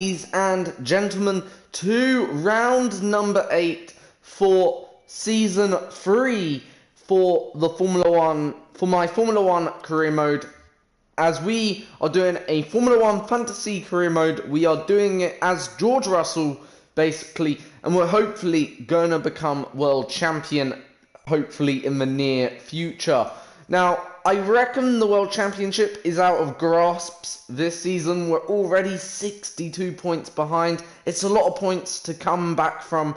Ladies and gentlemen, to round number 8 for season 3 for the Formula 1, for my Formula 1 career mode. As we are doing a Formula 1 fantasy career mode, we are doing it as George Russell, basically, and we're hopefully going to become world champion, hopefully in the near future. Now, I reckon the World Championship is out of grasps this season. We're already 62 points behind. It's a lot of points to come back from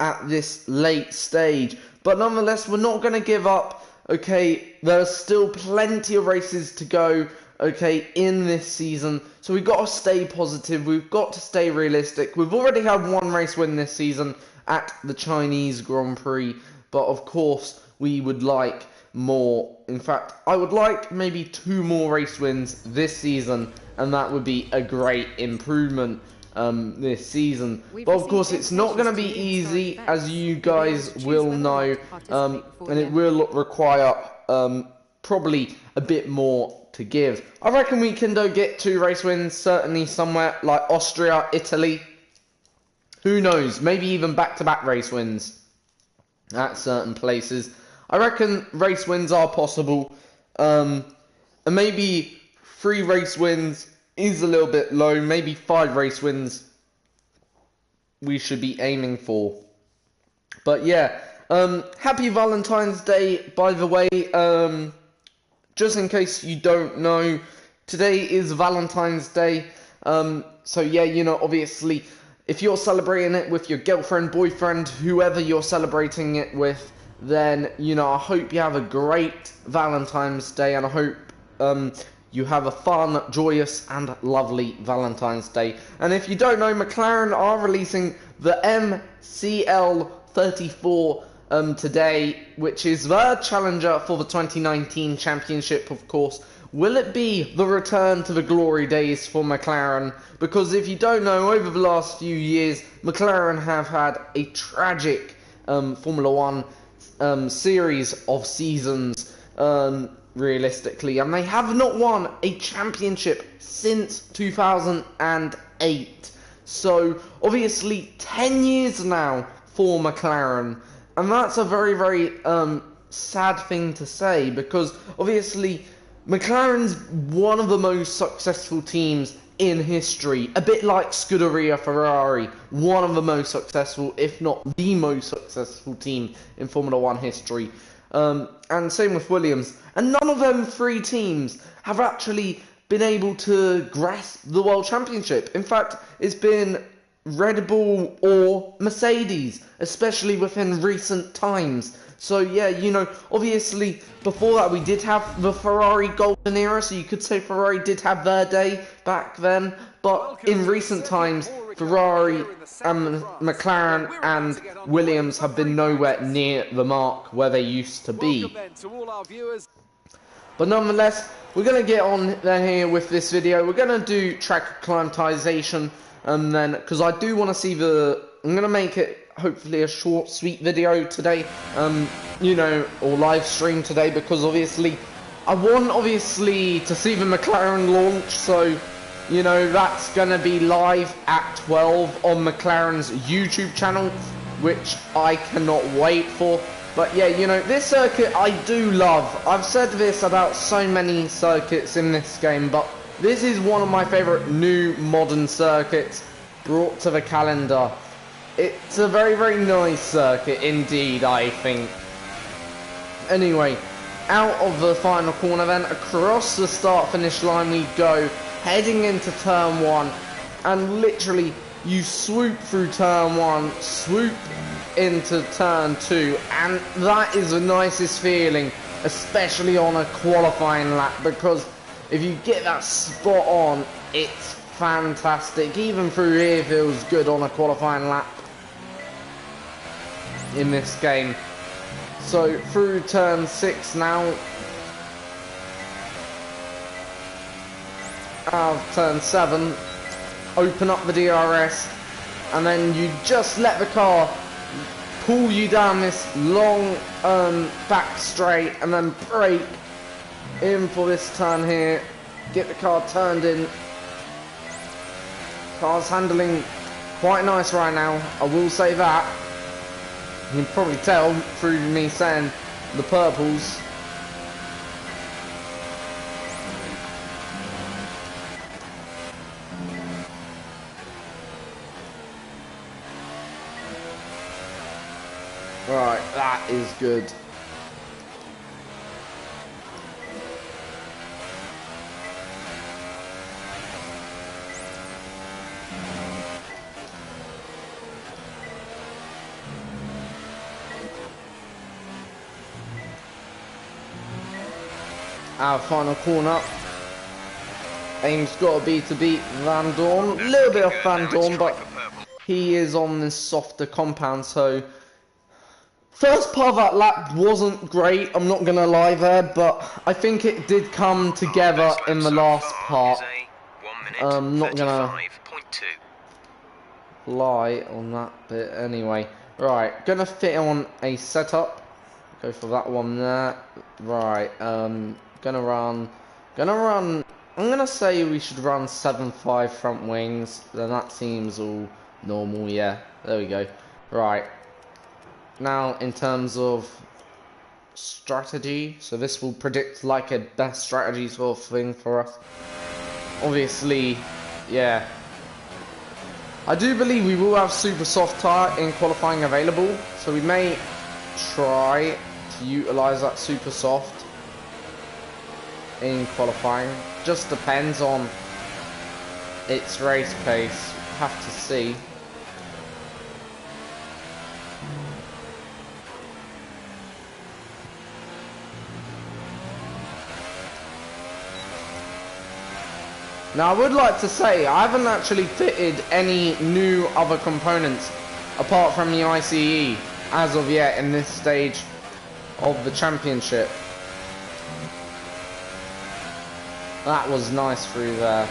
at this late stage. But nonetheless, we're not going to give up. Okay, there's still plenty of races to go, okay, in this season. So we've got to stay positive. We've got to stay realistic. We've already had one race win this season at the Chinese Grand Prix. But of course, we would like more. In fact, I would like maybe 2 more race wins this season, and that would be a great improvement this season. But of course, it's not going to be easy, as you guys will know, and it will require probably a bit more to give. I reckon we can though get 2 race wins, certainly somewhere like Austria, Italy. Who knows, maybe even back-to-back race wins at certain places. I reckon race wins are possible, and maybe 3 race wins is a little bit low. Maybe 5 race wins we should be aiming for. But yeah, happy Valentine's Day, by the way. Just in case you don't know, today is Valentine's Day. So yeah, you know, obviously, if you're celebrating it with your girlfriend, boyfriend, whoever you're celebrating it with, then, you know, I hope you have a great Valentine's Day, and I hope you have a fun, joyous, and lovely Valentine's Day. And if you don't know, McLaren are releasing the MCL34 today, which is the challenger for the 2019 championship, of course. Will it be the return to the glory days for McLaren? Because if you don't know, over the last few years, McLaren have had a tragic Formula 1 series of seasons, realistically, and they have not won a championship since 2008. So obviously 10 years now for McLaren, and that's a very, very sad thing to say, because obviously McLaren's one of the most successful teams in history, a bit like Scuderia Ferrari, one of the most successful, if not the most successful team in Formula 1 history. And same with Williams. And none of them 3 teams have actually been able to grasp the World Championship. In fact, it's been Red Bull or Mercedes, especially within recent times. So yeah, you know, obviously before that we did have the Ferrari golden era, so you could say Ferrari did have their day back then, but in recent times Ferrari and McLaren and Williams have been nowhere near the mark where they used to be. But nonetheless, we're going to get on then here with this video. We're going to do track acclimatization, and then, because I do want to see I'm going to make it hopefully a short, sweet video today, you know, or live stream today, because obviously I want to see the McLaren launch, so, you know, that's going to be live at 12 on McLaren's YouTube channel, which I cannot wait for. But yeah, you know, this circuit I do love. I've said this about so many circuits in this game, but this is one of my favourite new modern circuits brought to the calendar. It's a very, very nice circuit indeed, I think. Anyway, out of the final corner then, across the start-finish line we go, heading into turn 1, and literally you swoop through turn 1, swoop into turn 2, and that is the nicest feeling, especially on a qualifying lap, because if you get that spot on, it's fantastic. Even through here feels good on a qualifying lap in this game. So through turn 6 now, out of turn 7, open up the DRS, and then you just let the car pull you down this long back straight, and then brake in for this turn here, get the car turned in, Car's handling quite nice right now, I will say that. You can probably tell through me saying the purples. Right, that is good. Our final corner. Aim's got to be beat Van Dorn. A little bit of Van Dorn, but he is on this softer compound, so first part of that lap wasn't great, I'm not going to lie there, but I think it did come together in the last part. I'm not going to lie on that bit anyway. Right, going to fit on a setup. Go for that one there. Right, I'm going to say we should run 7.5 front wings, then that seems all normal, yeah, there we go. Right. Now, in terms of strategy, so this will predict like a best strategy sort of thing for us. Obviously, yeah. I do believe we will have super soft tire in qualifying available, so we may try to utilize that super soft in qualifying. Just depends on its race pace. Have to see. Now, I would like to say, I haven't actually fitted any new other components apart from the ICE as of yet in this stage of the championship. That was nice through there.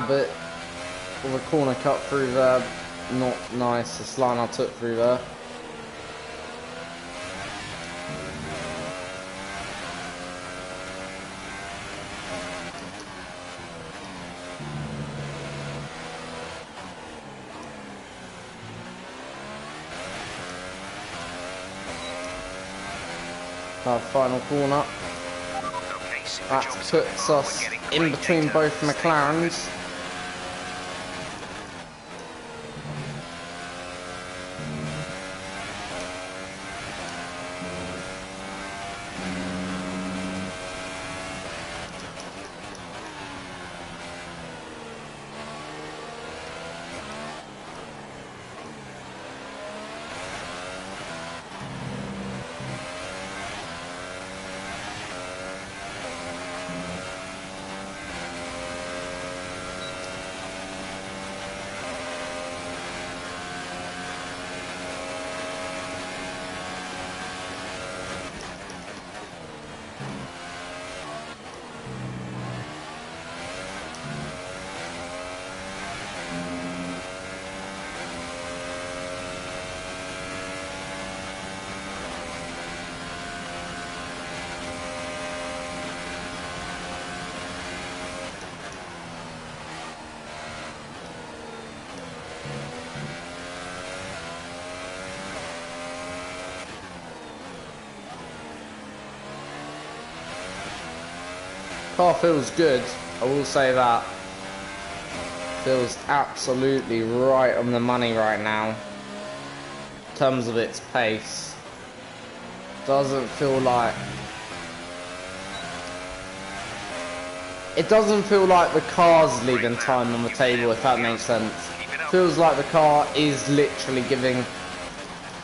But with a corner cut through there, not nice. The line I took through there. Our final corner. That puts us in between both McLarens. Car feels good, I will say that. Feels absolutely right on the money right now in terms of its pace. doesn't feel like... It doesn't feel like the car's leaving time on the table, if that makes sense. Feels like the car is literally giving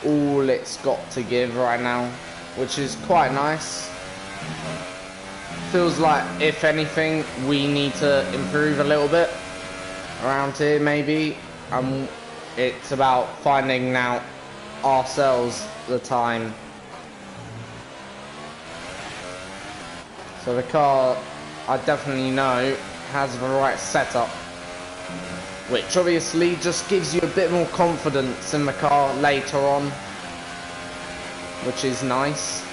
all it's got to give right now, which is quite nice. Feels like, if anything, we need to improve a little bit around here, maybe. It's about finding out ourselves the time. So the car, I definitely know, has the right setup, which obviously just gives you a bit more confidence in the car later on, which is nice.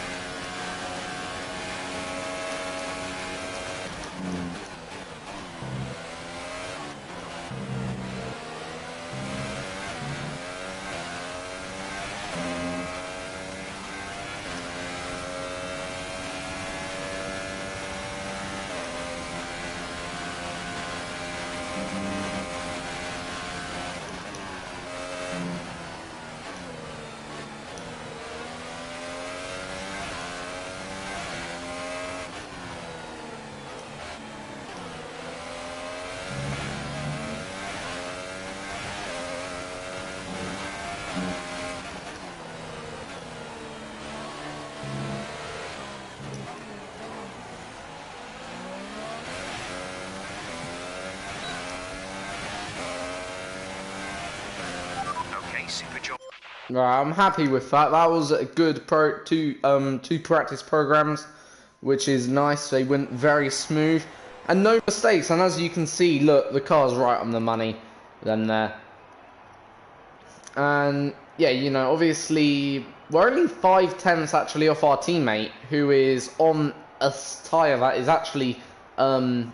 Right, I'm happy with that. That was a good two practice programs, which is nice. They went very smooth and no mistakes. And as you can see, look, the car's right on the money. Then there. And yeah, you know, obviously we're only 5/10ths actually off our teammate, who is on a tyre that is actually,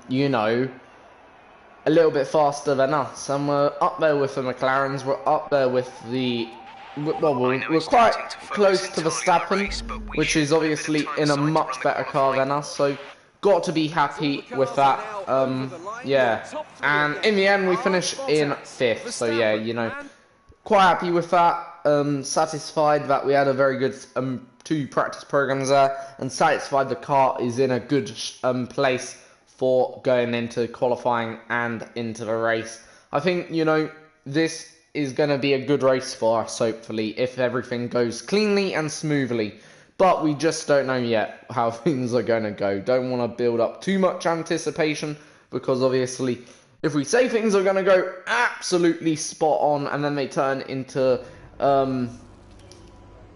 you know, a little bit faster than us. And we're up there with the McLarens. We're up there with the... Well, we're quite close to Verstappen, which is obviously in a much better car than us, so got to be happy with that. Yeah, and in the end we finish in 5th, so yeah, you know, quite happy with that. Satisfied that we had a very good 2 practice programs there, and satisfied the car is in a good place for going into qualifying and into the race. I think, you know, this is going to be a good race for us, hopefully, if everything goes cleanly and smoothly. But we just don't know yet how things are going to go. Don't want to build up too much anticipation, because obviously, if we say things are going to go absolutely spot on and then they turn into a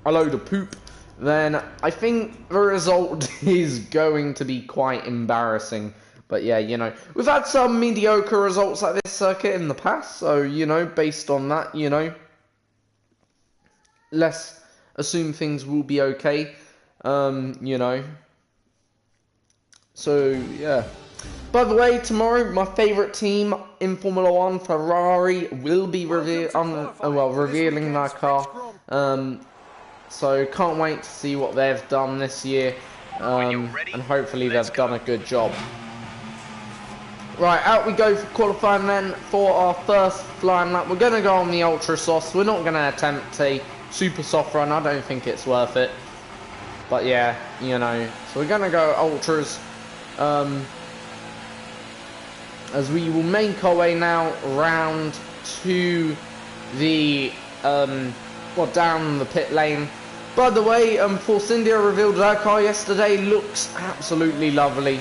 load of poop, then I think the result is going to be quite embarrassing. But yeah, you know, we've had some mediocre results like this circuit in the past, so, you know, based on that, you know, let's assume things will be okay, you know. So, yeah. By the way, tomorrow, my favourite team in Formula 1, Ferrari, will be revealing their car. So, can't wait to see what they've done this year, and hopefully they've done a good job. Right, out we go for qualifying then for our first flying lap. We're going to go on the ultra sauce. We're not going to attempt a super soft run. I don't think it's worth it. But yeah, you know. So we're going to go ultras. As we will make our way now round to the, down the pit lane. By the way, Force India revealed their car yesterday. Looks absolutely lovely.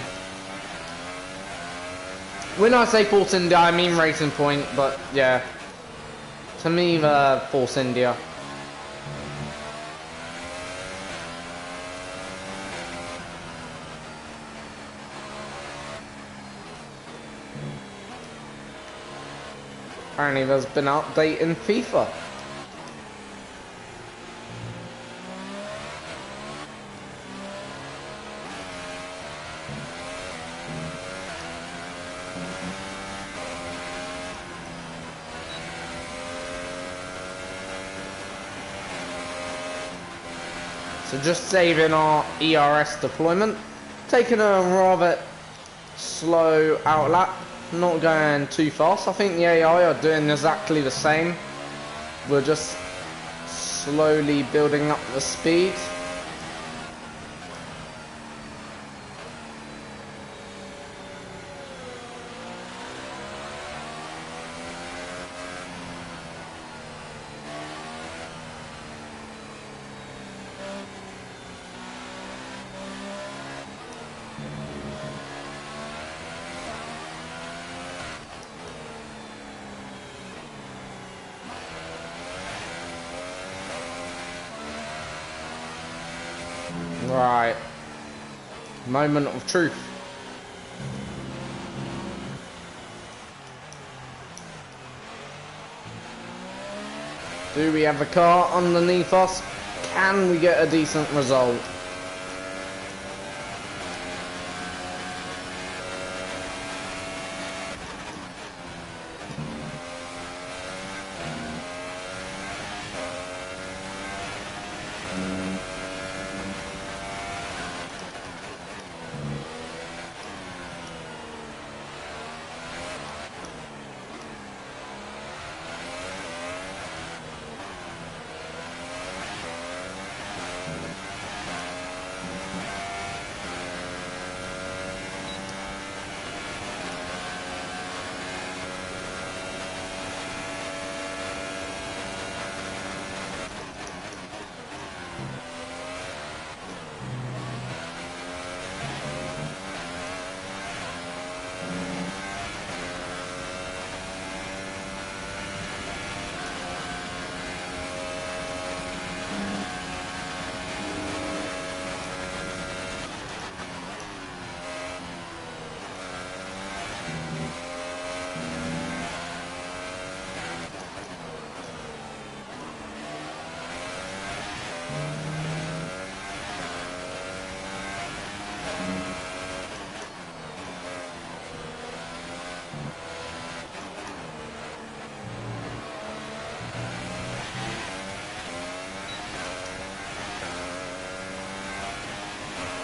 When I say Force India, I mean Racing Point, but yeah, to me, the Force India. Apparently there's been an update in FIFA. So just saving our ERS deployment, taking a rather slow out lap, not going too fast. I think the AI are doing exactly the same. We're just slowly building up the speed. Right. Moment of truth. Do we have a car underneath us? Can we get a decent result?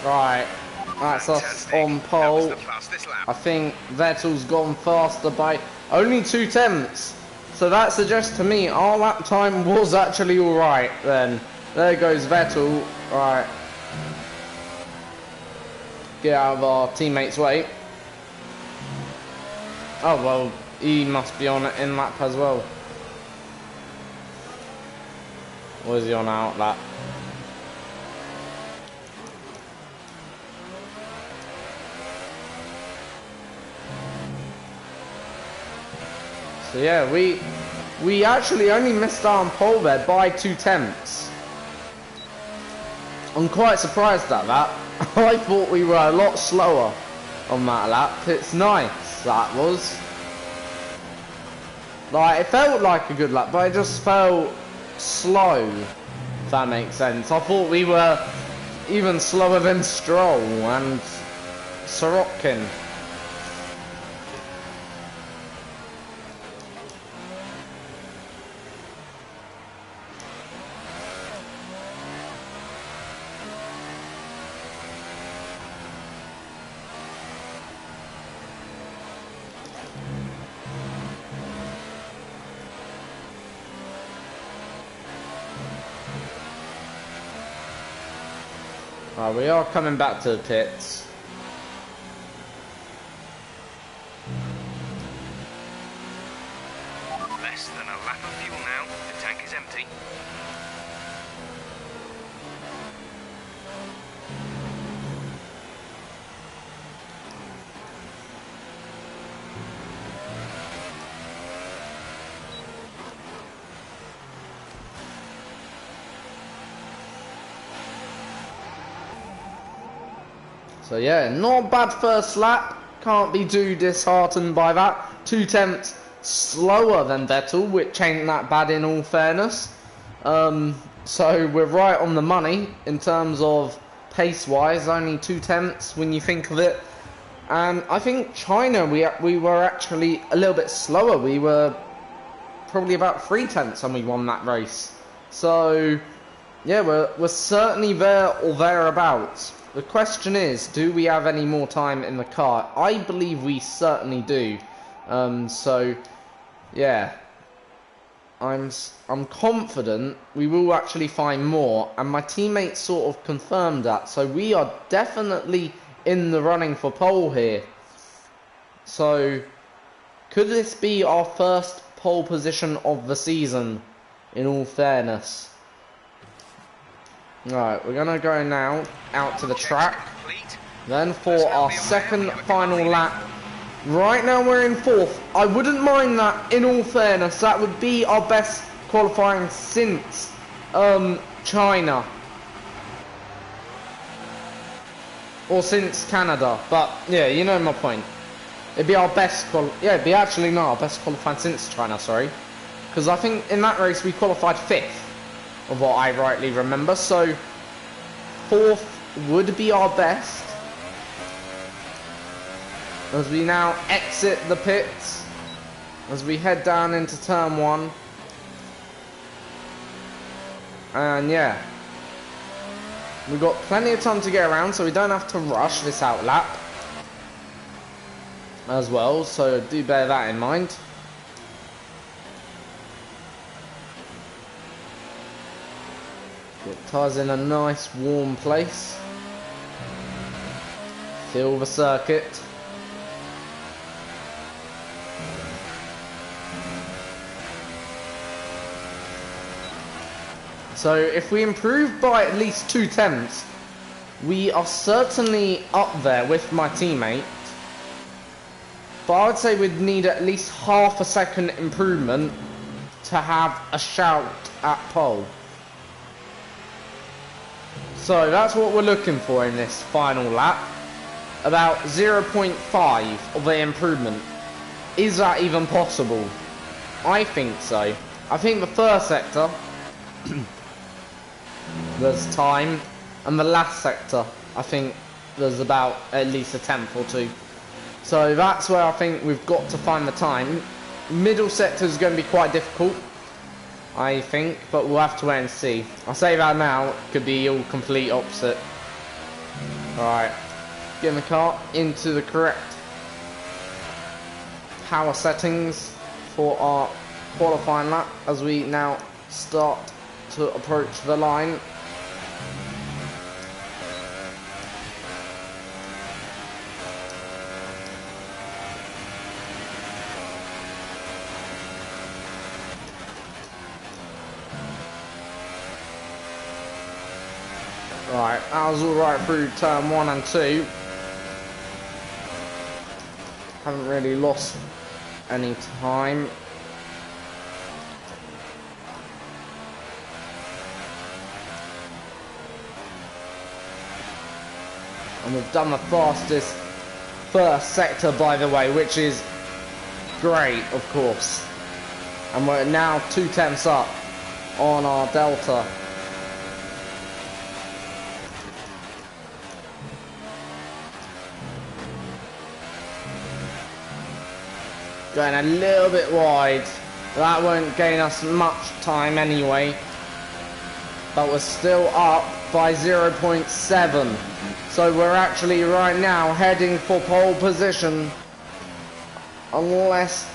Right, that's us on pole. I think Vettel's gone faster by only 2/10. So that suggests to me our lap time was actually alright then. There goes Vettel. Right. Get out of our teammate's way. Oh well, he must be on an in lap as well. Or is he on out lap? So yeah, we actually only missed out on pole there by 2/10. I'm quite surprised at that. I thought we were a lot slower on that lap. It's nice, that was. Like, it felt like a good lap, but it just felt slow, if that makes sense. I thought we were even slower than Stroll and Sorokin. We are coming back to the pits. Less than a lap of fuel now. The tank is empty. So yeah, not bad first lap. Can't be too disheartened by that. 2/10 slower than Vettel, which ain't that bad in all fairness. So we're right on the money in terms of pace-wise. Only 2/10 when you think of it. And I think China, we were actually a little bit slower. We were probably about 3/10 when we won that race. So yeah, we're certainly there or thereabouts. The question is, do we have any more time in the car? I believe we certainly do. So, yeah. I'm confident we will actually find more. And my teammates sort of confirmed that. So we are definitely in the running for pole here. So, could this be our first pole position of the season, in all fairness? Right, we're gonna go now out to the track. Then for our second final lap. Right now we're in fourth. I wouldn't mind that, in all fairness. That would be our best qualifying since China. or since Canada. But yeah, you know my point. It'd be our best it'd be actually not our best qualifying since China, sorry. Because I think in that race we qualified 5th, of what I rightly remember. So 4th would be our best. As we now exit the pits, as we head down into turn 1. And yeah, we've got plenty of time to get around, so we don't have to rush this out lap as well, so do bear that in mind. Get tyres in a nice warm place. Feel the circuit. So if we improve by at least 2 tenths, we are certainly up there with my teammate. But I would say we'd need at least half a second improvement to have a shout at pole. So that's what we're looking for in this final lap. About 0.5 of an improvement. Is that even possible? I think so. I think the first sector there's time, and the last sector I think there's about at least a tenth or 2. So that's where I think we've got to find the time. Middle sector is going to be quite difficult, I think, but we'll have to wait and see. I'll say that now, it could be all complete opposite. Alright, getting the car into the correct power settings for our qualifying lap as we now start to approach the line. Right, that was alright through turn 1 and 2. Haven't really lost any time. And we've done the fastest first sector, by the way, which is great, of course. And we're now 2 tenths up on our delta. Going a little bit wide. That won't gain us much time anyway. But we're still up by 0.7. So we're actually right now heading for pole position. Unless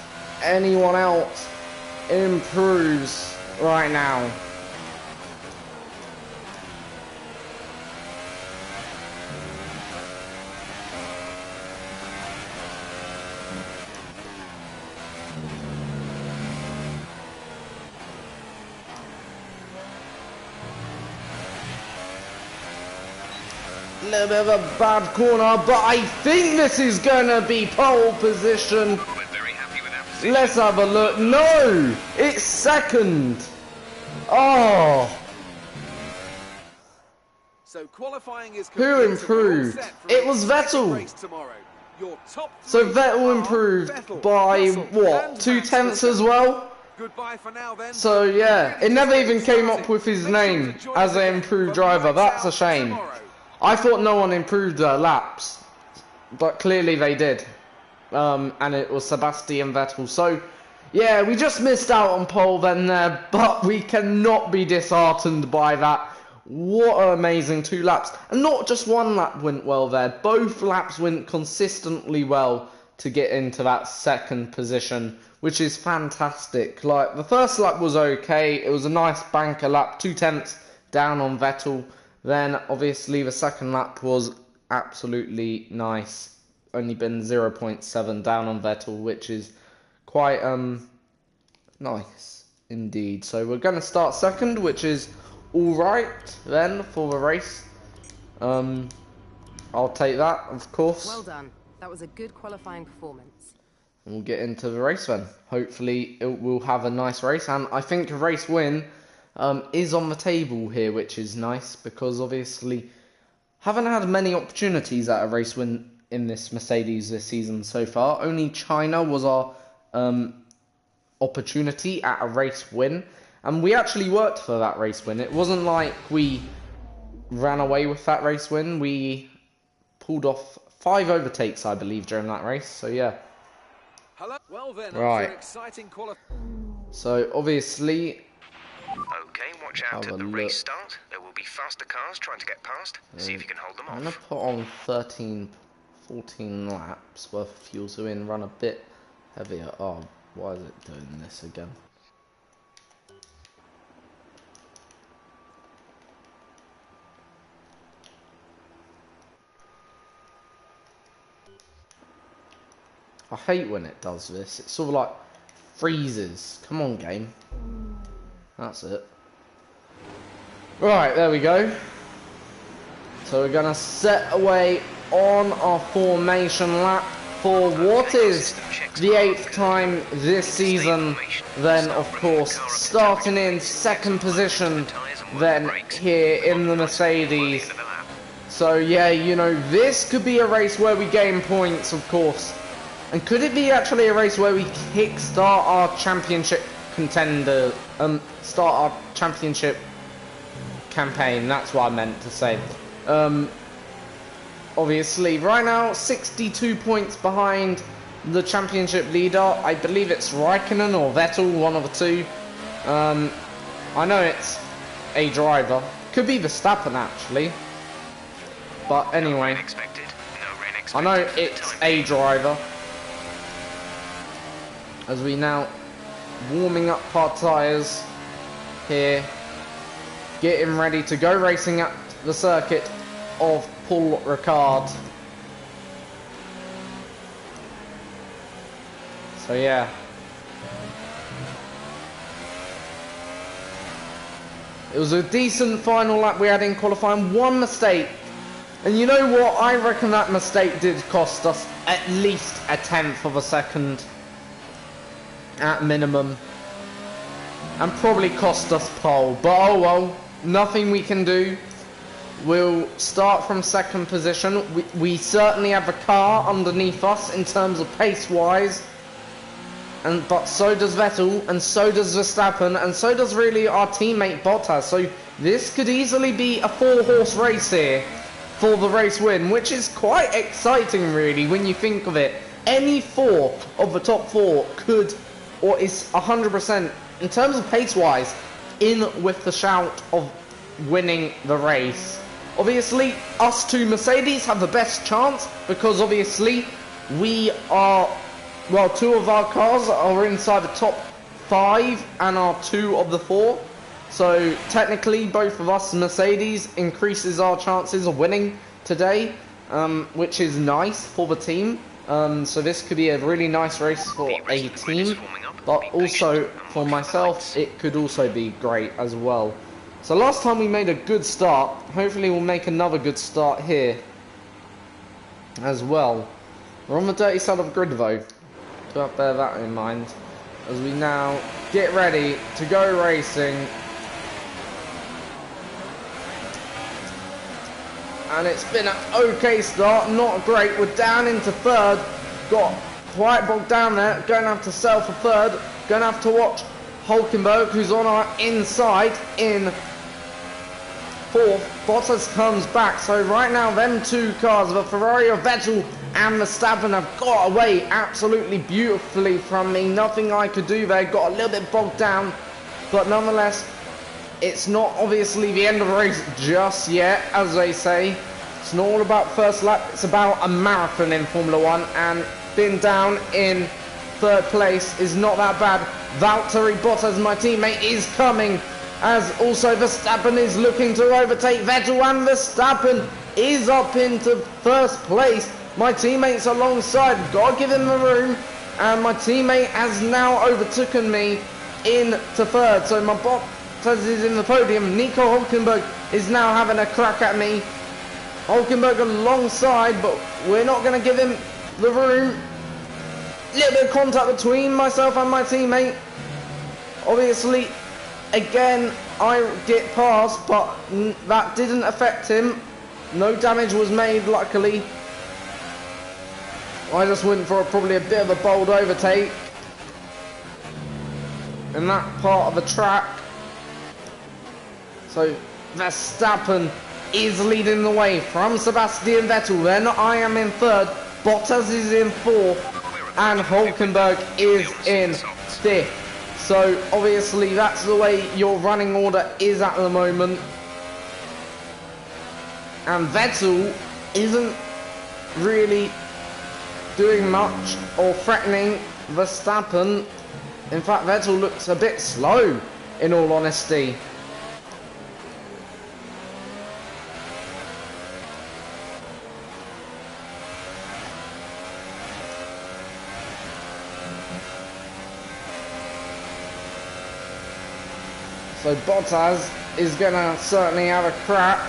anyone else improves right now. A little bit of a bad corner, but I think this is gonna be pole position. We're very happy with our position. Let's have a look. No, it's second. Oh, So qualifying is who improved? It was Vettel. So Vettel improved by what? 2 tenths as well. Goodbye for now, then. So yeah, it never even came up with his name as an improved driver. That's a shame. I thought no one improved their laps, but clearly they did. And it was Sebastian Vettel. So yeah, we just missed out on pole then there, but we cannot be disheartened by that. What an amazing 2 laps. And not just 1 lap went well there. Both laps went consistently well to get into that second position, which is fantastic. Like, the first lap was okay. It was a nice banker lap, 2 tenths down on Vettel. Then, obviously, the second lap was absolutely nice. Only been 0.7 down on Vettel, which is quite nice indeed. So we're going to start second, which is alright then for the race. I'll take that, of course. Well done. That was a good qualifying performance. And we'll get into the race then. Hopefully, we'll have a nice race. And I think a race win is on the table here, which is nice because obviously haven't had many opportunities at a race win in this Mercedes this season so far. Only China was our opportunity at a race win, and we actually worked for that race win. It wasn't like we ran away with that race win. We pulled off 5 overtakes, I believe, during that race. So yeah. Hello. Well then, Right. exciting So obviously, Okay, watch out have at a the look. race start. There will be faster cars trying to get past. See if you can hold them I'm gonna off. put on 13, 14 laps worth of fuel so we can run a bit heavier. Oh, why is it doing this again? I hate when it does this. It sort of like freezes. Come on, game. That's it. Right, there we go. So we're gonna set away on our formation lap for what is the 8th time this season. Then, of course, starting in 2nd position, then here in the Mercedes. So yeah, you know, this could be a race where we gain points, of course. And could it be actually a race where we kickstart our championship contender, start our championship campaign? That's what I meant to say. Obviously, right now, 62 points behind the championship leader. I believe it's Raikkonen or Vettel, one of the two. I know it's a driver. Could be Verstappen, actually. But anyway, I know it's a driver. As we now warming up our tyres here, getting ready to go racing at the circuit of Paul Ricard. So yeah, it was a decent final lap we had in qualifying. One mistake, and you know what, I reckon that mistake did cost us at least a 1/10 of a second at minimum, and probably cost us pole, but oh well, nothing we can do. We'll start from 2nd position. We certainly have a car underneath us in terms of pace wise, but so does Vettel, and so does Verstappen, and so does really our teammate Bottas. So this could easily be a 4-horse race here for the race win, which is quite exciting really when you think of it. Any 4 of the top 4 could, or is 100% in terms of pace wise, in with the shout of winning the race. Obviously, us 2 Mercedes have the best chance because obviously we are, well, 2 of our cars are inside the top 5 and are 2 of the 4. So technically both of us Mercedes increases our chances of winning today, which is nice for the team. So this could be a really nice race for a team, but also for myself it could also be great as well. So last time we made a good start, hopefully we'll make another good start here as well. We're on the dirty side of the grid though, do have to bear that in mind as we now get ready to go racing. And it's been an okay start, not great. We're down into 3rd, got quite bogged down there, going to have to settle for 3rd, going to have to watch Hulkenberg, who's on our inside, in 4th. Bottas comes back, so right now them 2 cars, the Ferrari of Vettel and Verstappen, have got away absolutely beautifully from me. Nothing I could do there, got a little bit bogged down, but nonetheless, it's not obviously the end of the race just yet, as they say. It's not all about first lap, it's about a marathon in Formula 1, and being down in 3rd place is not that bad. Valtteri Bottas, my teammate, is coming, as also Verstappen is looking to overtake Vettel, and Verstappen is up into 1st place. My teammate's alongside, gotta give him the room, and my teammate has now overtaken me into 3rd. So my Bottas is in the podium. Nico Hulkenberg is now having a crack at me. Hulkenberg alongside, but we're not going to give him the room. Little bit of contact between myself and my teammate. Obviously, again, I get past, but that didn't affect him. No damage was made, luckily. I just went for probably a bit of a bold overtake in that part of the track. So Verstappen is leading the way from Sebastian Vettel. Then I am in third, Bottas is in fourth, and Hulkenberg is in fifth. So obviously that's the way your running order is at the moment. And Vettel isn't really doing much or threatening Verstappen. In fact, Vettel looks a bit slow, in all honesty. So Bottas is gonna certainly have a crack.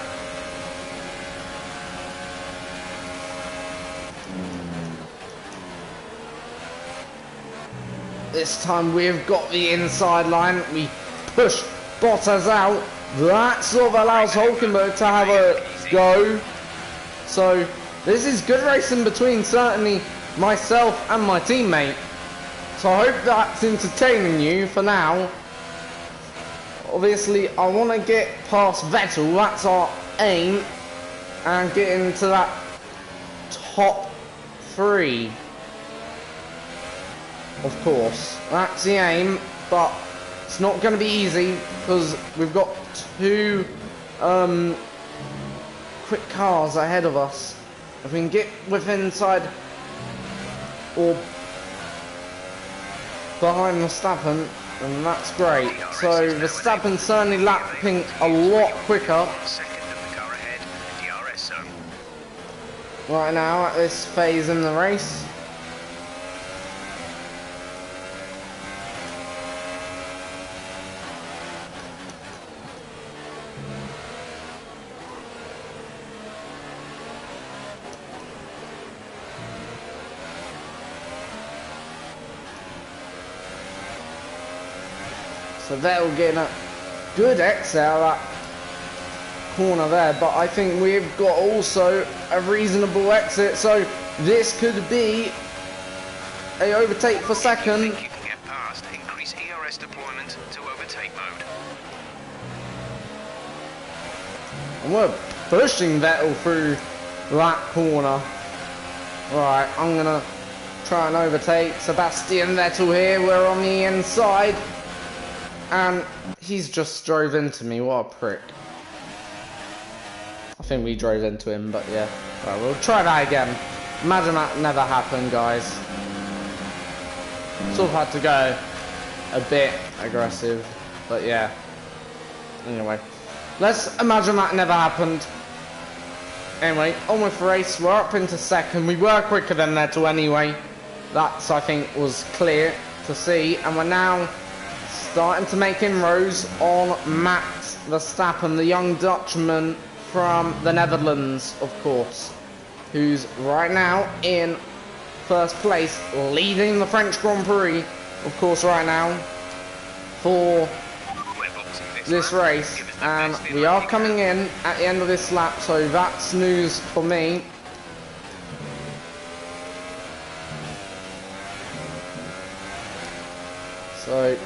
This time we've got the inside line. We push Bottas out. That sort of allows Hulkenberg to have a go. So this is good racing between certainly myself and my teammate. So I hope that's entertaining you for now. Obviously, I want to get past Vettel, that's our aim, and get into that top 3. Of course, that's the aim, but it's not going to be easy because we've got 2 quick cars ahead of us. If we can get within inside or behind Verstappen, and that's great. So Verstappen certainly lapping a lot quicker right now at this phase in the race. So Vettel getting a good exit out of that corner there, but I think we've got also a reasonable exit, so this could be a overtake for second. You can get past. Increase ERS deployment to overtake mode. And we're pushing Vettel through that corner. Right, I'm gonna try and overtake Sebastian Vettel here. We're on the inside. And he's just drove into me, what a prick. I think we drove into him, but yeah. Right, we'll try that again. Imagine that never happened, guys. Sort of had to go a bit aggressive, but yeah. Anyway, let's imagine that never happened. Anyway, on with the race, we're up into second. We were quicker than Vettel anyway. That's, I think, was clear to see. And we're now starting to make inroads on Max Verstappen, the young Dutchman from the Netherlands, of course, who's right now in first place, leading the French Grand Prix, of course, right now, for this race. And we are coming in at the end of this lap, so that's news for me. So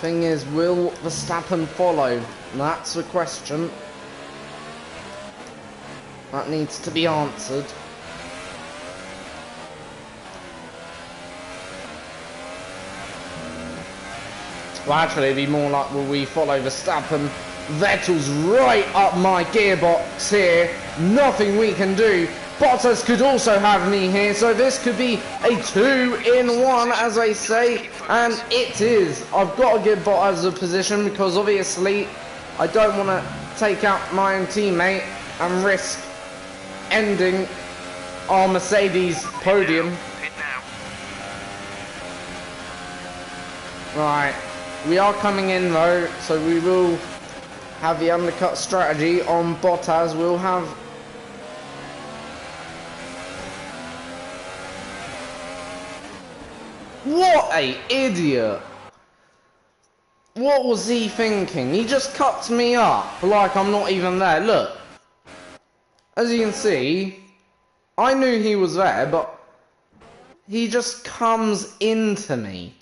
thing is, will Verstappen follow? That's the question. That needs to be answered. Well, actually, it'd be more like, will we follow Verstappen? Vettel's right up my gearbox here. Nothing we can do. Bottas could also have me here, so this could be a 2-in-1, as they say, and it is. I've got to give Bottas a position because obviously I don't want to take out my own teammate and risk ending our Mercedes podium. Right, we are coming in though, so we will have the undercut strategy on Bottas. We'll have what a idiot! What was he thinking? He just cuts me up like I'm not even there. Look. As you can see, I knew he was there, but he just comes into me.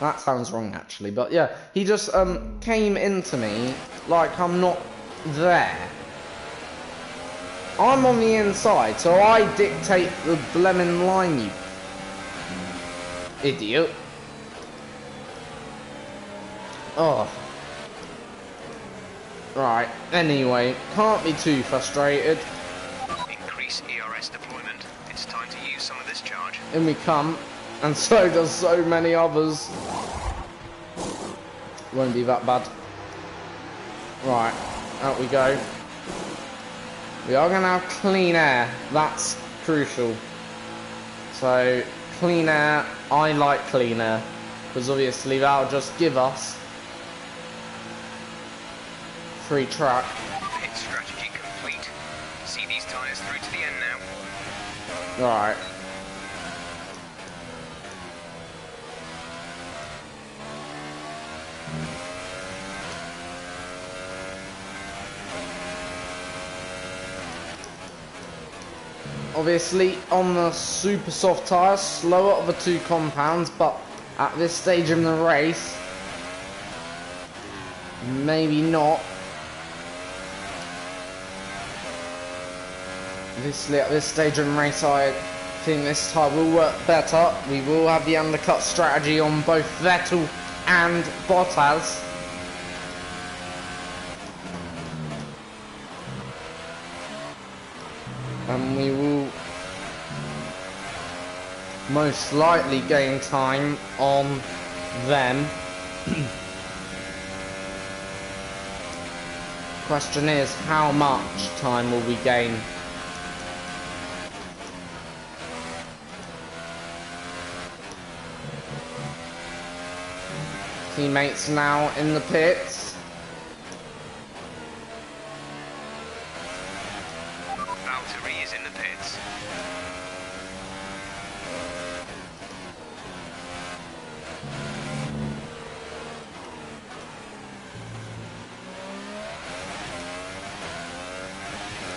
That sounds wrong actually, but yeah, he just came into me like I'm not there. I'm on the inside, so I dictate the blemmin' line, you idiot. Oh. Right, anyway, can't be too frustrated. Increase ERS deployment. It's time to use some of this charge. In we come, and so does so many others. Won't be that bad. Right, out we go. We are going to have clean air. That's crucial. So, clean air. I like clean air. Because obviously that'll just give us free track. Pit strategy complete. See these tyres through to the end now. Alright. Obviously, on the super soft tyres, slower of the two compounds, but at this stage in the race, maybe not. Obviously, at this stage in the race, I think this tyre will work better. We will have the undercut strategy on both Vettel and Bottas. And we will most likely gain time on them. Question is, how much time will we gain? Teammates now in the pits. Valtteri is in the pits.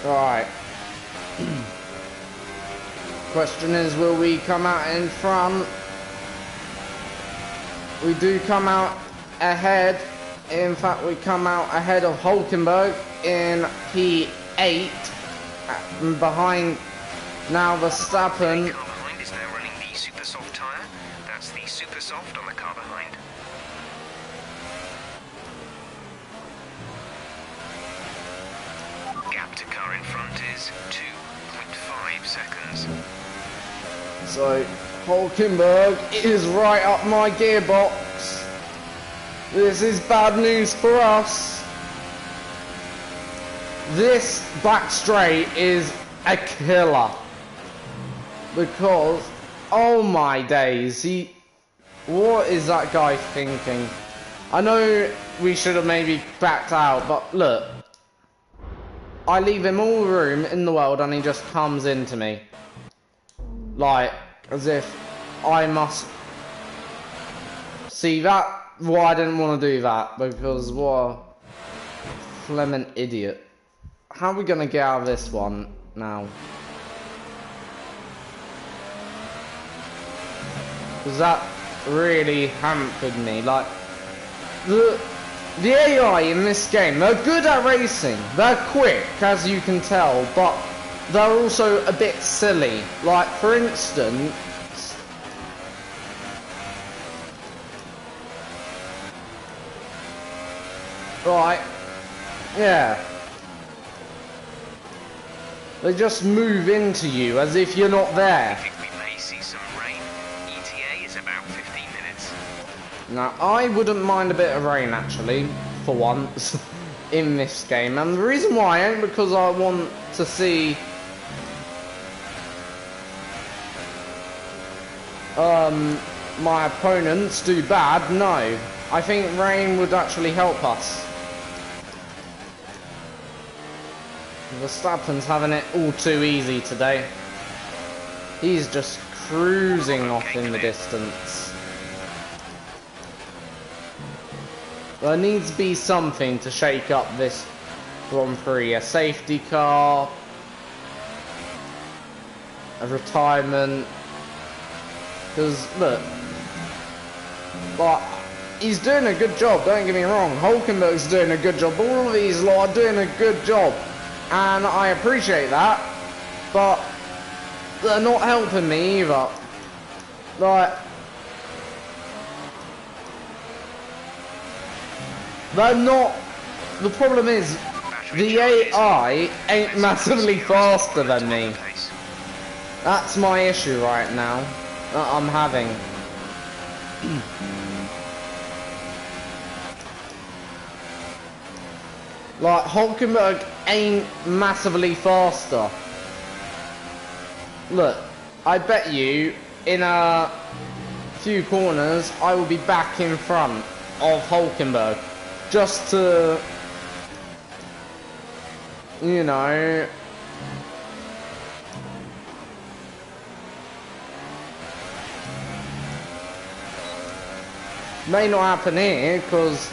Right. Question is, will we come out in front? We do come out ahead. In fact, we come out ahead of Hulkenberg in P8. Behind now Verstappen. The car behind is now running the super soft tyre. That's the super soft on the car behind. Gap to car in front is 2.5 seconds. So Hulkenberg is right up my gearbox. This is bad news for us. This back straight is a killer. Because, oh my days, what is that guy thinking? I know we should have maybe backed out, but look. I leave him all the room in the world and he just comes into me. Like, as if I must... See that? Well, I didn't want to do that, because what a fleming idiot. How are we going to get out of this one now? Because that really hampered me. Like, the AI in this game, they're good at racing. They're quick, as you can tell, but they're also a bit silly. Like, for instance... Right. Yeah. They just move into you as if you're not there. I think we may see some rain. ETA is about 15 minutes. Now, I wouldn't mind a bit of rain, actually, for once, in this game. And the reason why ain't because I want to see... my opponents do bad. No. I think rain would actually help us. Verstappen's having it all too easy today. He's just cruising off in the distance. There needs to be something to shake up this Grand Prix. A safety car, a retirement. Because, look, like, he's doing a good job, don't get me wrong. Hulkenberg's doing a good job. All of these lot are doing a good job. And I appreciate that. But they're not helping me either. Like, they're not. The problem is, the AI ain't massively faster than me. That's my issue right now that I'm having. Like, Hulkenberg ain't massively faster. Look, I bet you in a few corners I will be back in front of Hulkenberg. Just to, you know, may not happen here because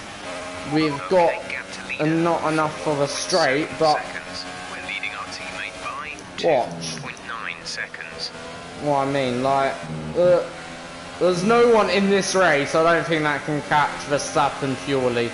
we've got not enough of a straight, but watch. What I mean, like, there's no one in this race, I don't think, that can catch Verstappen purely.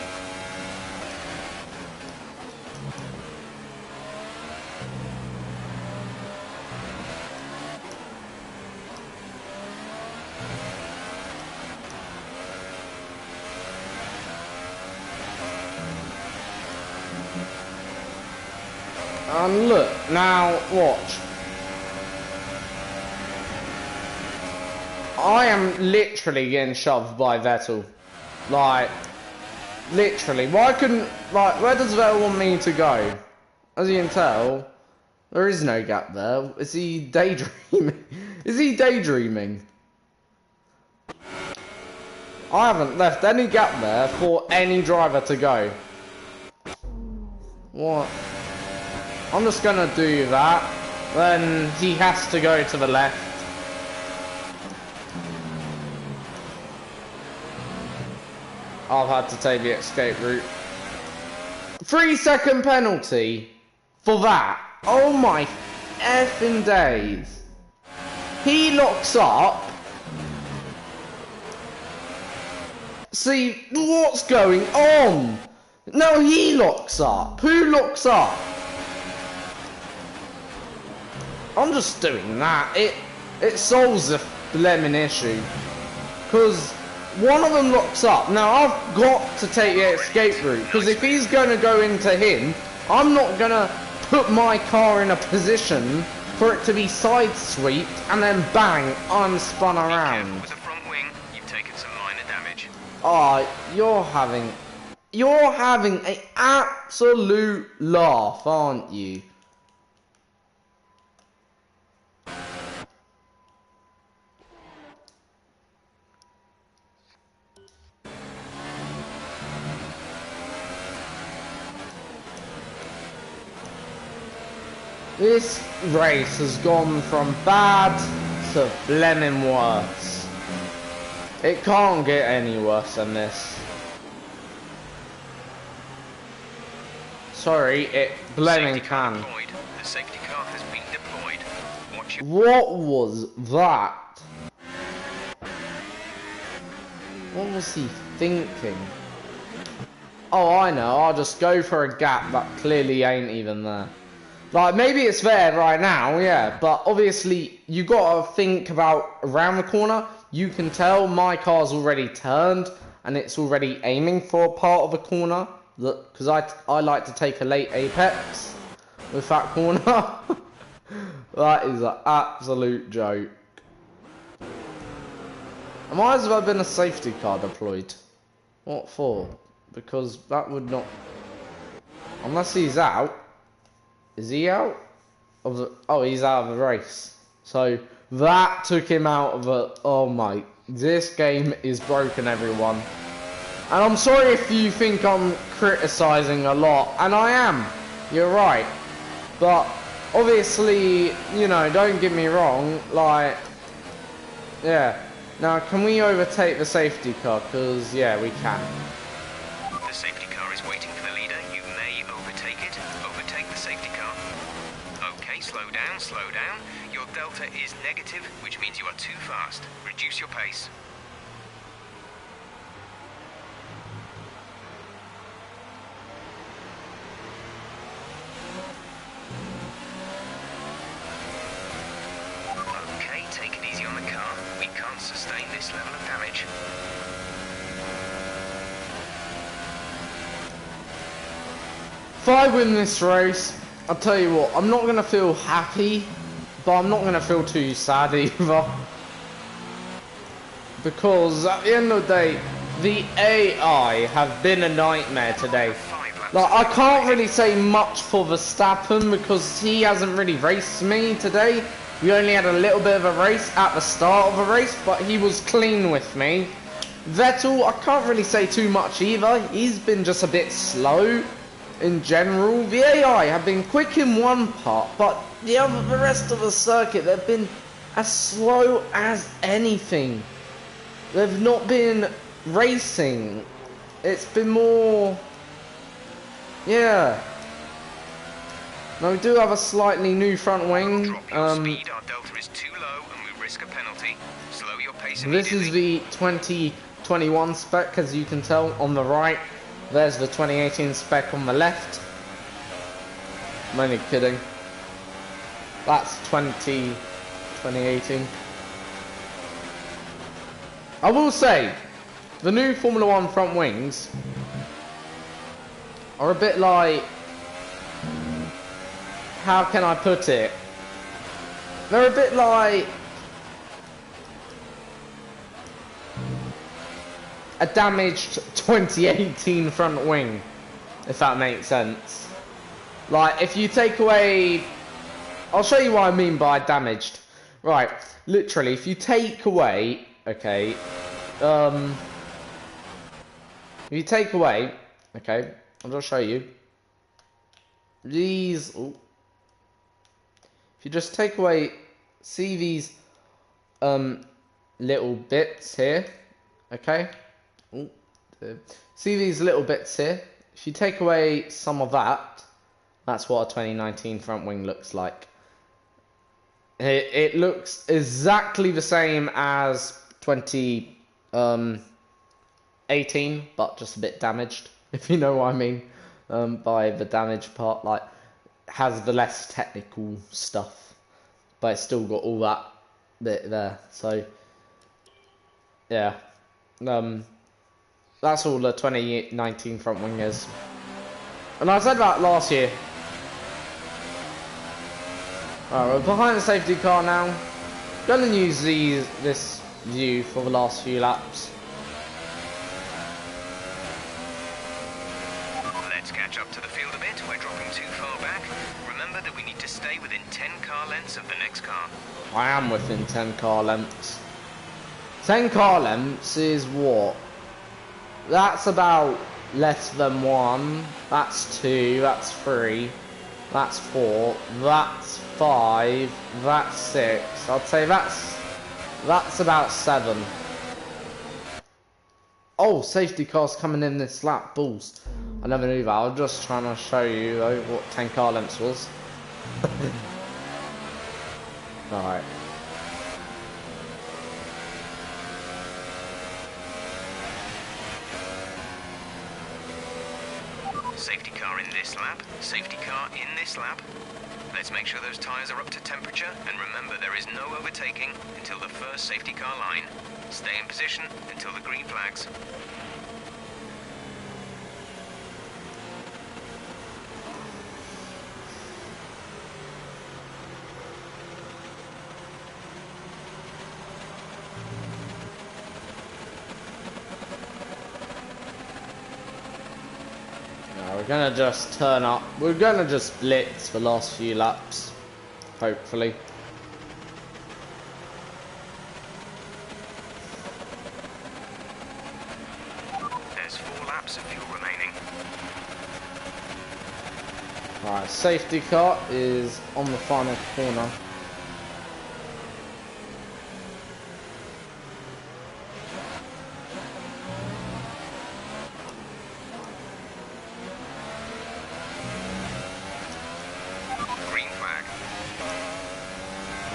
And look, now watch. I am literally getting shoved by Vettel. Like, literally. Why couldn't, like, where does Vettel want me to go? As you can tell, there is no gap there. Is he daydreaming? Is he daydreaming? I haven't left any gap there for any driver to go. What? I'm just gonna do that. Then he has to go to the left. I've had to take the escape route. 3-second penalty for that. Oh my effing days. He locks up. See, what's going on? No, he locks up. Who locks up? I'm just doing that. It solves the lemon issue. Because one of them locks up. Now, I've got to take the escape route. Because if he's going to go into him, I'm not going to put my car in a position for it to be side sweeped and then bang, I'm spun around. With the front wing, you've taken some minor damage. Oh, you're having an absolute laugh, aren't you? This race has gone from bad to blemmin' worse. It can't get any worse than this. Sorry, it blemmin' can. The safety car has been deployed. Watch it. What was that? What was he thinking? Oh, I know, I'll just go for a gap that clearly ain't even there. Like, maybe it's there right now, yeah, but obviously you gotta think about around the corner. You can tell my car's already turned and it's already aiming for a part of a corner. Because I like to take a late apex with that corner. That is an absolute joke. I might as well have been a safety car deployed. What for? Because that would not... Unless he's out. Is he out? Oh, he's out of the race. So, that took him out of it. Oh my... This game is broken, everyone. And I'm sorry if you think I'm criticising a lot. And I am. You're right. But, obviously, you know, don't get me wrong. Like... Yeah. Now, can we overtake the safety car? Because, yeah, we can. down, slow down. Your delta is negative, which means you are too fast. Reduce your pace. Okay, take it easy on the car. We can't sustain this level of damage. If I win this race, I'll tell you what, I'm not going to feel happy, but I'm not going to feel too sad either. Because at the end of the day, the AI have been a nightmare today. Like, I can't really say much for Verstappen because he hasn't really raced me today. We only had a little bit of a race at the start of a race, but he was clean with me. Vettel, I can't really say too much either. He's been just a bit slow in general. The AI have been quick in one part, but the rest of the circuit, they've been as slow as anything. They've not been racing. It's been more... yeah. Now we do have a slightly new front wing. Drop your speed, our delta is too low and we risk a penalty. Slow your pace This is immediately. the 2021 spec, as you can tell on the right. There's the 2018 spec on the left. I'm only kidding. That's 2018. I will say, the new Formula 1 front wings are a bit like... how can I put it? They're a bit like... a damaged 2018 front wing, if that makes sense. Like, if you take away... I'll show you what I mean by damaged. Right, literally, if you take away... okay, if you take away... okay, I'll just show you. These... ooh. If you just take away... see these... little bits here. Okay? Ooh. See these little bits here? If you take away some of that, that's what a 2019 front wing looks like. It looks exactly the same as 2018, but just a bit damaged, if you know what I mean. By the damaged part, like, has the less technical stuff, but it's still got all that bit there. So, yeah. That's all the 2019 front wing is. And I said that last year. Alright, we're behind the safety car now. Gonna use this view for the last few laps. Let's catch up to the field a bit. We're dropping too far back. Remember that we need to stay within 10 car lengths of the next car. I am within 10 car lengths. 10 car lengths is what? That's about less than 1. That's 2. That's 3. That's 4. That's 5. That's 6. I'd say that's about 7. Oh, safety car's coming in this lap. Balls. I never knew that. I was just trying to show you though what 10 car lengths was. Alright. Safety car in this lap. Safety car in this lap. Let's make sure those tyres are up to temperature, and remember there is no overtaking until the first safety car line. Stay in position until the green flags. We're gonna just turn up. We're gonna just blitz the last few laps, hopefully. There's 4 laps of fuel remaining. Alright, safety car is on the final corner.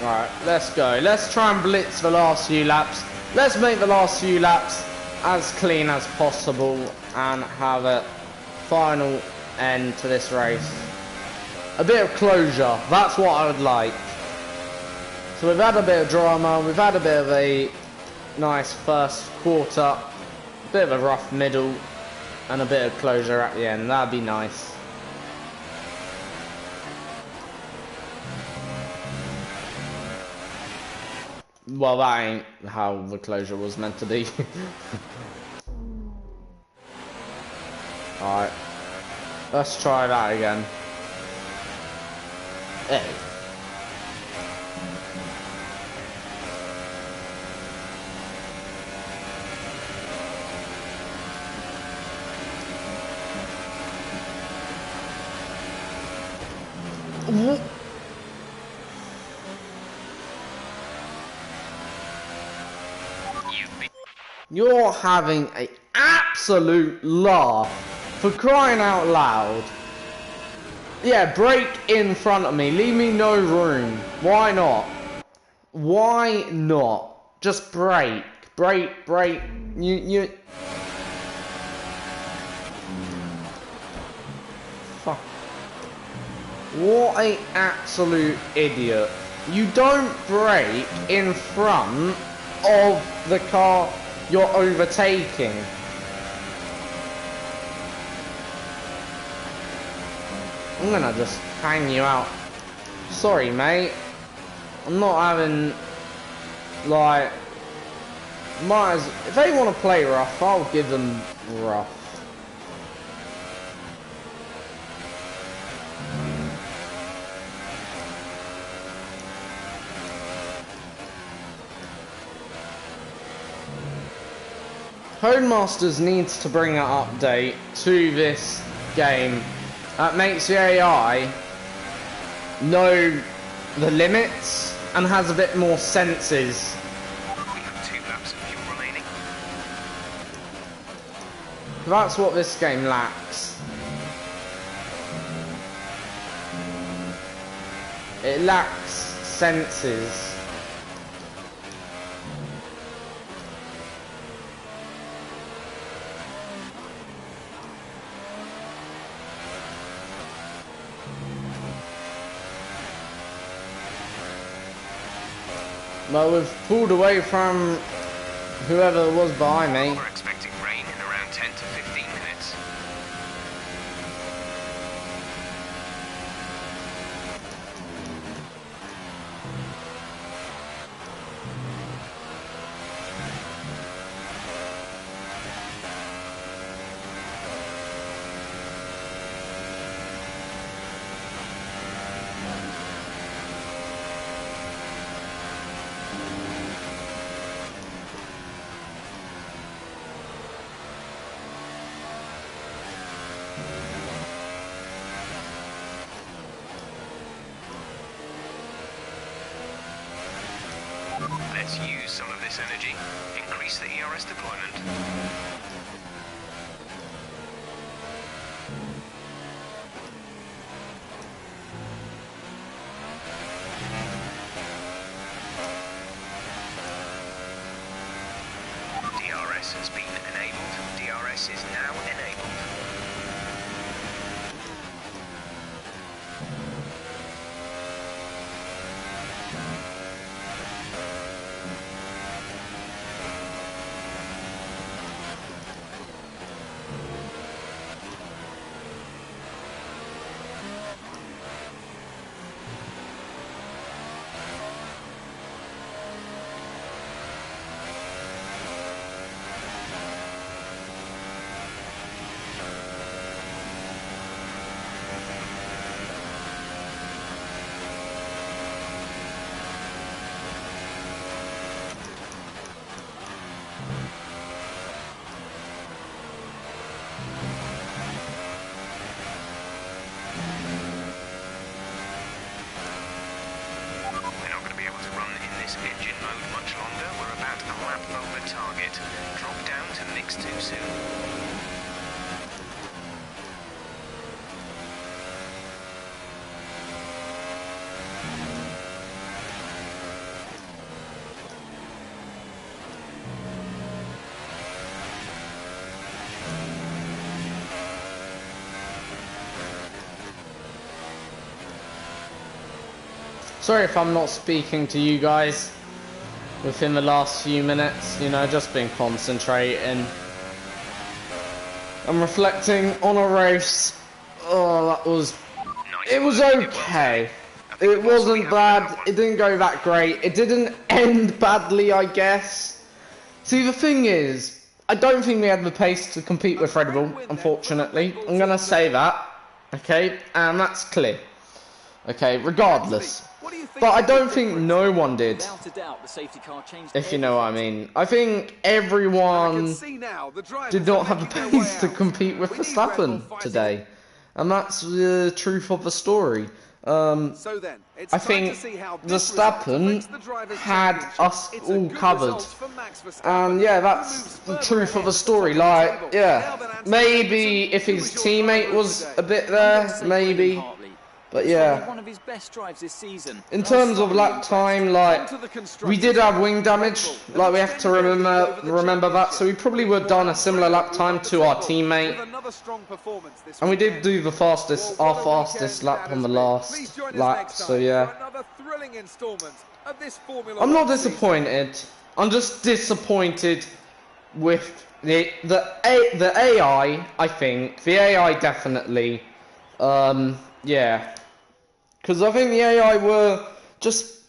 Alright, let's go. Let's try and blitz the last few laps. Let's make the last few laps as clean as possible and have a final end to this race. A bit of closure, that's what I would like. So we've had a bit of drama, we've had a bit of a nice first quarter, a bit of a rough middle, and a bit of closure at the end. That'd be nice. Well, that ain't how the closure was meant to be. Alright. Let's try that again. Hey. You're having an absolute laugh, for crying out loud. Yeah, brake in front of me, leave me no room. Why not? Why not? Just brake. Brake. You... Fuck. What an absolute idiot. You don't brake in front of the car you're overtaking. I'm gonna just hang you out. Sorry, mate. I'm not having, like, if they want to play rough, I'll give them rough. Codemasters needs to bring an update to this game that makes the AI know the limits and has a bit more senses. We have 2 laps of fuel remaining. That's what this game lacks. It lacks senses. Well, we've pulled away from whoever was behind me. We're expecting rain in around 10 to 15 minutes. Let's use some of this energy. Increase the ERS deployment. DRS has been enabled. DRS is now enabled. Engine mode much longer. We're about a lap over target. Drop down to mix too soon. Sorry if I'm not speaking to you guys within the last few minutes, you know, just been concentrating. I'm reflecting on a race. Oh, that was... It was okay. It wasn't bad. It didn't go that great. It didn't end badly, I guess. See, the thing is, I don't think we had the pace to compete with Red Bull, unfortunately. I'm going to say that. Okay? And that's clear. Okay, regardless. But I don't think no one did. If you know what I mean. I think everyone did not have the pace to compete with Verstappen today. And that's the truth of the story. I think Verstappen had us all covered. And yeah, that's the truth of the story. Like, yeah, maybe if his teammate was a bit there, maybe. But yeah, one of his best drives this season. In terms of lap time, like, we did have wing damage, like we have to remember that, so we probably would have done a similar lap time to our teammate. And we did do our fastest lap on the last lap, so yeah. I'm not disappointed, I'm just disappointed with the AI, I think. The AI definitely, yeah. Because I think the AI were just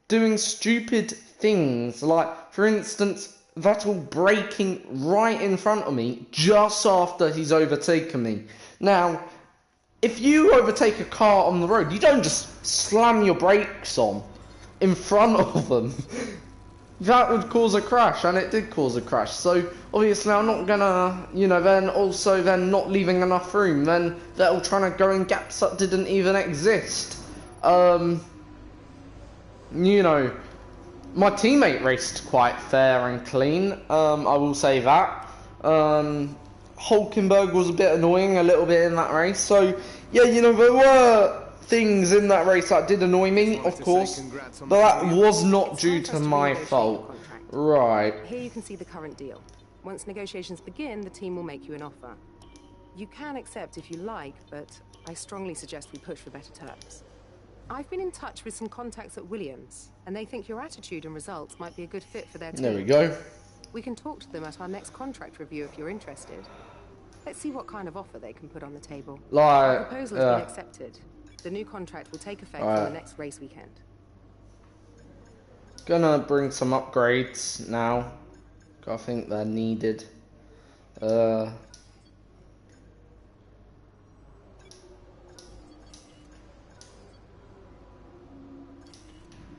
doing stupid things, like, for instance, Vettel braking right in front of me just after he's overtaken me. Now, if you overtake a car on the road, you don't just slam your brakes on in front of them. That would cause a crash, and it did cause a crash. So, obviously, I'm not gonna, you know, then not leaving enough room, then Vettel trying to go in gaps that didn't even exist. You know, my teammate raced quite fair and clean, I will say that. Hulkenberg was a bit annoying a little bit in that race, so yeah, you know, there were things in that race that did annoy me, of course, but that was not due to my fault. Right. Here you can see the current deal. Once negotiations begin, the team will make you an offer. You can accept if you like, but I strongly suggest we push for better terms. I've been in touch with some contacts at Williams, and they think your attitude and results might be a good fit for their team. There we go. We can talk to them at our next contract review if you're interested. Let's see what kind of offer they can put on the table. Like, the proposal has been accepted. The new contract will take effect on the next race weekend. Gonna bring some upgrades now. I think they're needed.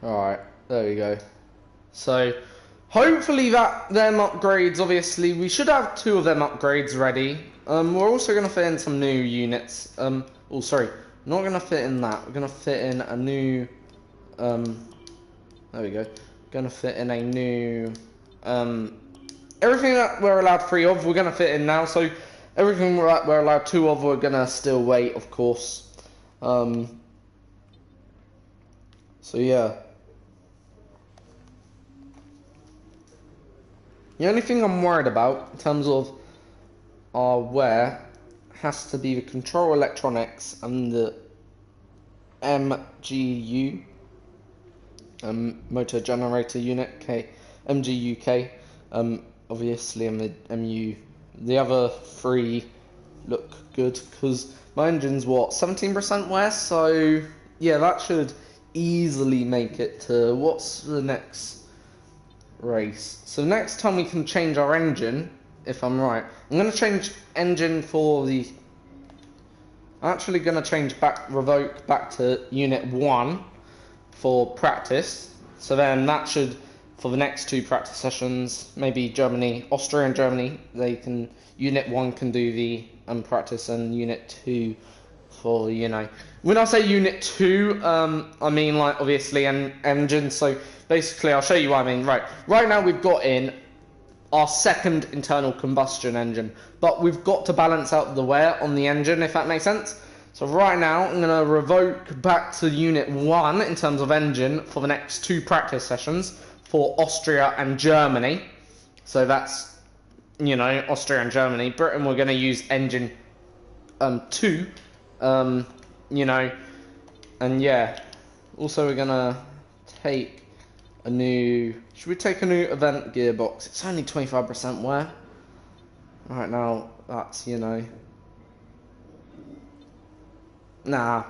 Alright, there we go. So, hopefully them upgrades, obviously, we should have 2 of them upgrades ready. We're also going to fit in some new units. Oh, sorry, not going to fit in that. We're going to fit in a new, there we go. Going to fit in a new, everything that we're allowed 3 of, we're going to fit in now. So, everything we're allowed 2 of, we're going to still wait, of course. So, yeah. The only thing I'm worried about in terms of our wear has to be the control electronics and the MGU, motor generator unit, MGUK, obviously, and the MU. The other 3 look good because my engine's what, 17% wear, so yeah, that should easily make it to what's the next race. So next time we can change our engine, if I'm right. I'm going to change engine for the... I'm actually going to revoke back to Unit 1 for practice. So then that should, for the next 2 practice sessions, maybe Germany, Austria and Germany, Unit 1 can do the practice, and Unit 2 for, you know... When I say Unit 2, I mean, like, obviously an engine, so basically I'll show you what I mean. Right now we've got in our second internal combustion engine, but we've got to balance out the wear on the engine, if that makes sense. So right now I'm going to revoke back to Unit 1 in terms of engine for the next 2 practice sessions for Austria and Germany. So that's, you know, Austria and Germany. Britain, we're going to use engine 2, you know, and yeah, Also, we're gonna take a new... Should we take a new event gearbox? It's only 25% wear. Right now, that's, you know... Nah,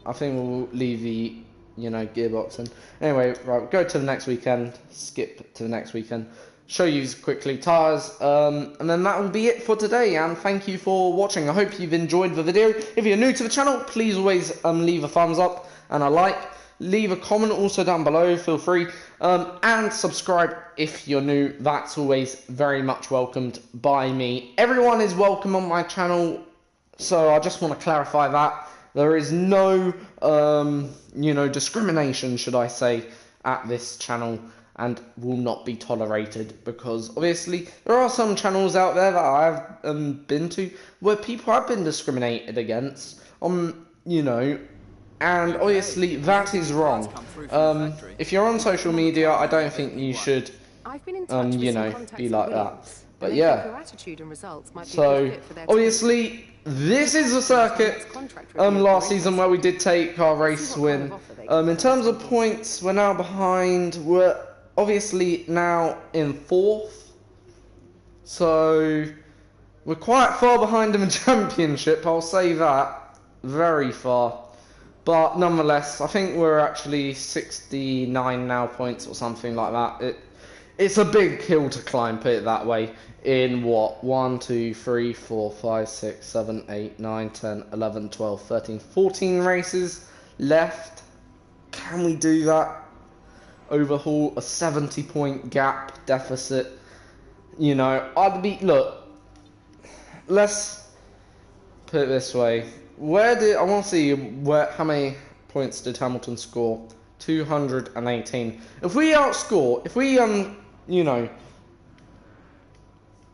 I think we'll leave the, you know, gearbox in. Anyway, right, we'll go to the next weekend. Skip to the next weekend. Show you quickly tyres, and then that will be it for today, and thank you for watching. I hope you've enjoyed the video. If you're new to the channel, please always leave a thumbs up and a like. Leave a comment also down below, feel free, and subscribe if you're new. That's always very much welcomed by me. Everyone is welcome on my channel, so I just want to clarify that. There is no, you know, discrimination, should I say, at this channel, and will not be tolerated, because obviously there are some channels out there that I've been to where people have been discriminated against, you know, and obviously that is wrong. If you're on social media, I don't think you should, you know, be like that. But yeah, so obviously this is a circuit last season where we did take our race win. In terms of points, we're now behind. We're obviously now in 4th, so we're quite far behind in the championship, I'll say that, very far. But nonetheless, I think we're actually 69 now points or something like that. It's a big hill to climb, put it that way, in what, 1, 2, 3, 4, 5, 6, 7, 8, 9, 10, 11, 12, 13, 14 races left. Can we do that? Overhaul a 70-point gap deficit. You know, look, let's put it this way. I want to see how many points did Hamilton score? 218. If we outscore, if we, you know,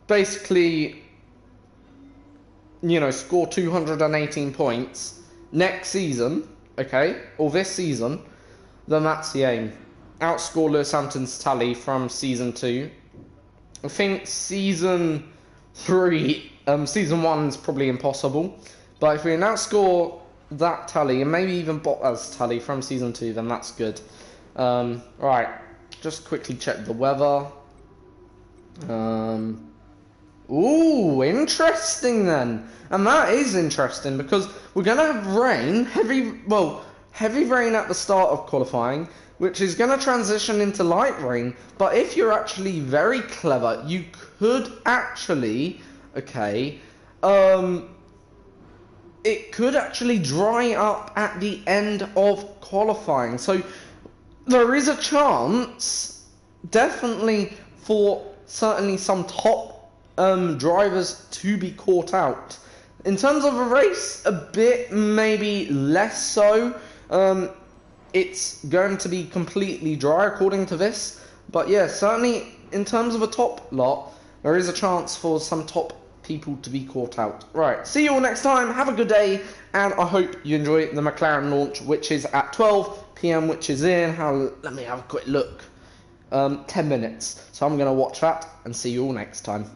basically, you know, score 218 points next season, okay, or this season, then that's the aim. Outscore Lewis Hamilton's tally from season 2. I think season 3, season 1 is probably impossible, but if we can outscore that tally, and maybe even Bottas' tally from season 2, then that's good. Right, just quickly check the weather. Ooh, interesting then. And that is interesting, because we're going to have rain, heavy rain at the start of qualifying, which is going to transition into light rain. But if you're actually very clever, you could actually, okay, it could actually dry up at the end of qualifying. So there is a chance, definitely, for certainly some top drivers to be caught out. In terms of a race, a bit maybe less so. It's going to be completely dry according to this. But yeah, certainly in terms of a top lot, there is a chance for some top people to be caught out. Right, see you all next time. Have a good day, and I hope you enjoy the McLaren launch, which is at 12 PM, which is in, let me have a quick look, 10 minutes. So I'm going to watch that and see you all next time.